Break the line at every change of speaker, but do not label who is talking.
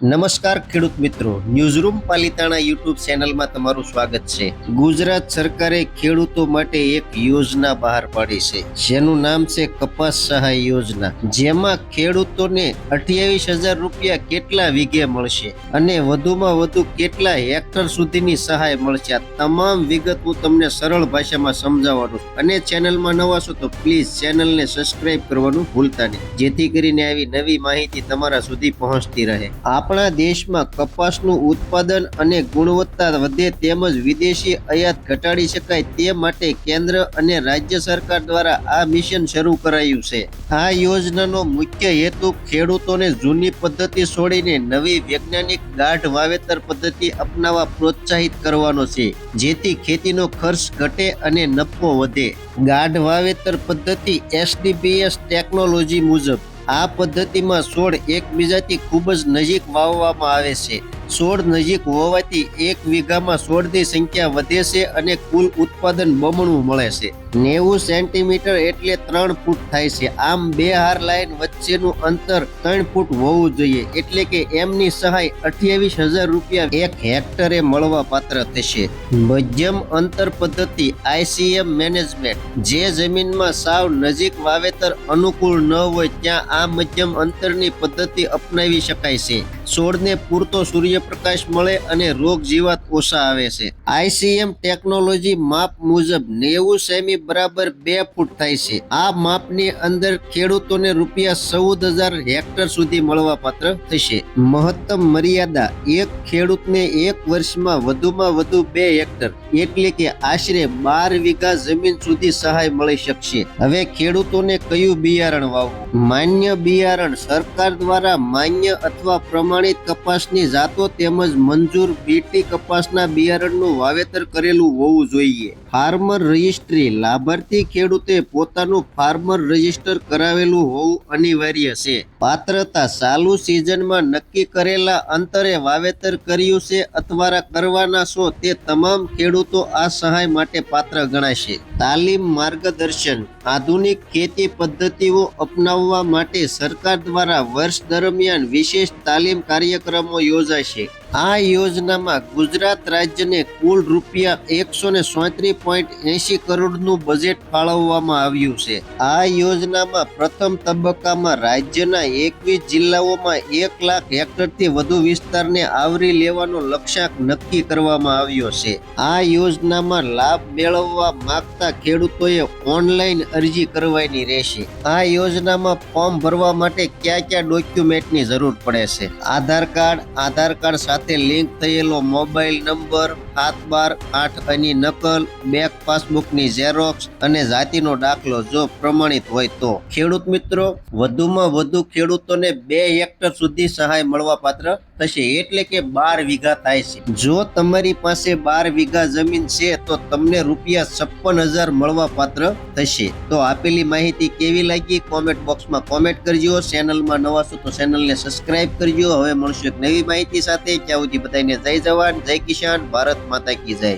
નમસ્કાર ખેડૂત મિત્રો, ન્યૂઝરૂમ પાલિતાણા યુટ્યુબ ચેનલમાં તમારું સ્વાગત છે। ગુજરાત સરકારે ખેડૂતો માટે એક યોજના બહાર પાડી છે, જેનું નામ છે કપાસ સહાય યોજના, જેમાં ખેડૂતોને 28,000 રૂપિયા કેટલા વીઘે મળશે અને વધુમાં વધુ કેટલા હેક્ટર સુધીની સહાય મળશે। આ તમામ વિગત હું તમને સરળ ભાષામાં સમજાવવાનું છું અને ચેનલમાં નવા છો તો પ્લીઝ ચેનલને સબસ્ક્રાઇબ કરવાનું ભૂલતા નહીં, જેથી કરીને આવી નવી માહિતી તમારા સુધી પહોંચતી રહે। આપણા દેશમાં કપાસનું ઉત્પાદન અને ગુણવત્તા વધે તેમજ વિદેશી આયાત ઘટાડી શકાય તે માટે કેન્દ્ર અને રાજ્ય સરકાર દ્વારા આ મિશન શરૂ કરાયું છે। આ યોજનાનો મુખ્ય હેતુ ખેડૂતોને જૂની પદ્ધતિ છોડીને નવી વૈજ્ઞાનિક ગાઢ વાવેતર પદ્ધતિ અપનાવવા પ્રોત્સાહિત કરવાનો છે, જેથી ખેતીનો ખર્ચ ઘટે અને નફો વધે। ગાઢ વાવેતર પદ્ધતિ SDS ટેકનોલોજી મુજબ આ પદ્ધતિમાં છોડ એકબીજાથી ખૂબ જ નજીક વાવવામાં આવે છે। છોડ નજીક હોવાથી એક વીઘામાં છોડની સંખ્યા વધે છે અને કુલ ઉત્પાદન બમણું મળે છે। 90 સેન્ટીમીટર એટલે 3 ફૂટ થાય છે। આમ બે હાર લાઈન વચ્ચેનું અંતર 3 ફૂટ હોવું જોઈએ, એટલે કે એમની સહાય 28,000 રૂપિયા એક હેક્ટરે મળવા પાત્ર થશે। મધ્યમ અંતર પદ્ધતિ ICM મેનેજમેન્ટ, જે જમીનમાં સાવ નજીક વાવેતર અનુકૂળ ન હોય ત્યાં આ મધ્યમ અંતરની પદ્ધતિ અપનાવી શકાય છે। છોડને પૂરતો સૂર્યપ્રકાશ મળે અને રોગ જીવાત ઓછા આવે છે। ICM ટેકનોલોજી માપ મુજબ 90 સેમી બરાબર 2 ફૂટ થાય છે। આ માપની અંદર ખેડૂતોને રૂપિયા 14,000 હેક્ટર સુધી મળવા પાત્ર થશે। મહત્તમ મર્યાદા એક ખેડૂતને એક વર્ષમાં વધુમાં વધુ 2 હેક્ટર એટલે કે આશરે 12 વીઘા જમીન સુધી સહાય મળી શકશે। હવે ખેડૂતોને કયું બિયારણ વાવવું? માન્ય બિયારણ સરકાર દ્વારા માન્ય અથવા પ્રમાણિત કપાસની જાતો તેમજ મંજૂર બીટી કપાસના બિયારણનું વાવેતર કરેલું હોવું જોઈએ। ફાર્મર રજિસ્ટ્રી, લાભાર્થી ખેડૂતે પોતાનું ફાર્મર રજિસ્ટર કરાવેલું હોવું અનિવાર્ય છે। પાત્રતા ચાલુ સિઝનમાં નક્કી કરેલા અંતરે વાવેતર કર્યું છે અથવા કરવાના છો તે તમામ ખેડૂતો આ સહાય માટે પાત્ર ગણાશે। તાલીમ માર્ગદર્શન, આધુનિક ખેતી પદ્ધતિઓ અપનાવવા માટે સરકાર દ્વારા વર્ષ દરમિયાન વિશેષ તાલીમ કાર્યક્રમો યોજાશે। આ યોજનામાં ગુજરાત રાજ્યને કુલ રૂપિયા 137.80 કરોડનું બજેટ ફાળવવામાં આવ્યું છે। આ યોજનામાં પ્રથમ તબક્કામાં રાજ્યના 21 જિલ્લાઓમાં 1 લાખ હેક્ટરથી વધુ વિસ્તારને આવરી લેવાનો લક્ષ્યાંક નક્કી કરવામાં આવ્યો છે। આ યોજનામાં લાભ મેળવવા માંગતા ખેડૂતોએ ઓનલાઈન અરજી કરવાની રહેશે। આ યોજનામાં ફોર્મ ભરવા માટે કયા ડોક્યુમેન્ટની જરૂર પડે છે? આધાર કાર્ડ સાથે લિંક થયેલો મોબાઈલ નંબર, 7/12 ની નકલ, બેંક પાસબુકની ઝેરોક્સ અને જાતિનો દાખલો જો પ્રમાણિત હોય તો। ખેડૂત મિત્રો, વધુમાં વધુ ખેડૂતોને 2 હેક્ટર સુધી સહાય મળવા પાત્ર થશે, એટલે કે 12 વીઘા થાય છે। જો તમારી પાસે 12 વીઘા જમીન છે તો તમને રૂપિયા 56,000 મળવા પાત્ર થશે। તો આપેલી માહિતી કેવી લાગી કોમેન્ટ બોક્સમાં કોમેન્ટ કરજો। ચેનલમાં નવા છો તો ચેનલને સબસ્ક્રાઇબ કરજો। હવે મળશું એક નવી માહિતી સાથે। ત્યાં સુધી બધાને જય જવાન, જય કિસાન, ભારત માતા કી જય।